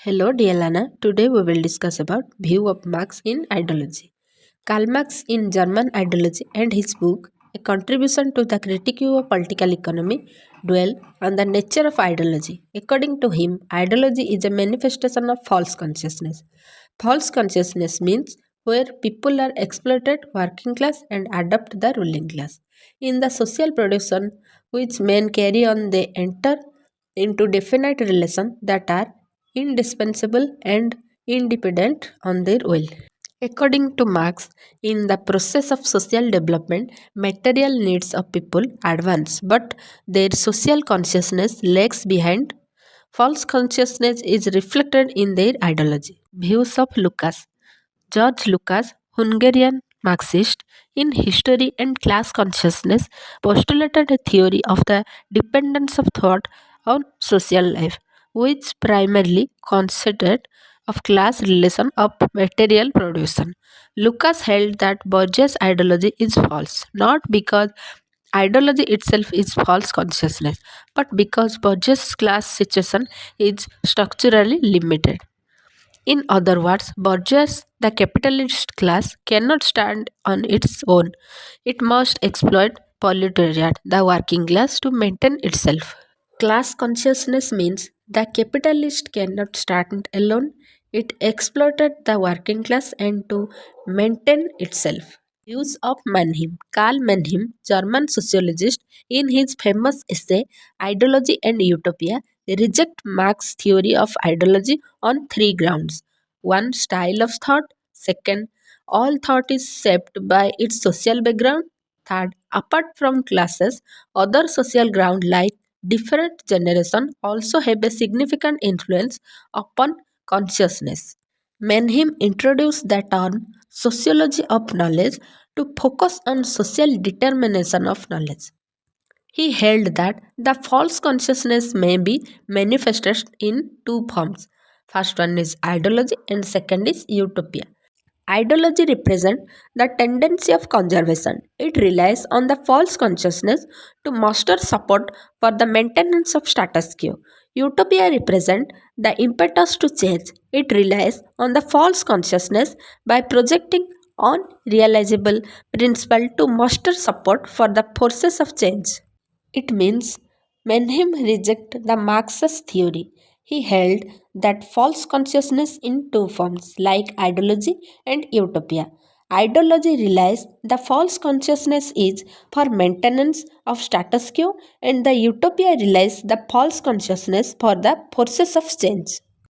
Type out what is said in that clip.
Hello, dear Lana. Today we will discuss about view of Marx in ideology. Karl Marx in German ideology and his book A Contribution to the Critique of Political Economy dwell on the nature of ideology. According to him, ideology is a manifestation of false consciousness. False consciousness means where people are exploited, working class, and adopt the ruling class. In the social production which men carry on, they enter into definite relations that are indispensable and independent on their will. According to Marx, in the process of social development, material needs of people advance, but their social consciousness lags behind. False consciousness is reflected in their ideology. Views of Lukacs. George Lucas, Hungarian Marxist, in History and Class Consciousness, postulated a theory of the dependence of thought on social life, which primarily consisted of class relation of material production. Lucas held that bourgeois ideology is false, not because ideology itself is false consciousness, but because bourgeois class situation is structurally limited. In other words, bourgeois, the capitalist class, cannot stand on its own. It must exploit proletariat, the working class, to maintain itself. Class consciousness means the capitalist cannot stand alone. It exploited the working class and to maintain itself. Views of Mannheim. Karl Mannheim, German sociologist, in his famous essay Ideology and Utopia, reject Marx's theory of ideology on three grounds. One, style of thought. Second, all thought is shaped by its social background. Third, apart from classes, other social ground like different generations also have a significant influence upon consciousness. Mannheim introduced the term sociology of knowledge to focus on social determination of knowledge. He held that the false consciousness may be manifested in two forms. First one is ideology and second is utopia. Ideology represents the tendency of conservation. It relies on the false consciousness to muster support for the maintenance of status quo. Utopia represents the impetus to change. It relies on the false consciousness by projecting unrealizable principle to muster support for the forces of change. It means Mannheim rejected the Marxist theory. He held that false consciousness in two forms, like ideology and utopia. Ideology relies the false consciousness is for maintenance of status quo, and the utopia relies the false consciousness for the forces of change.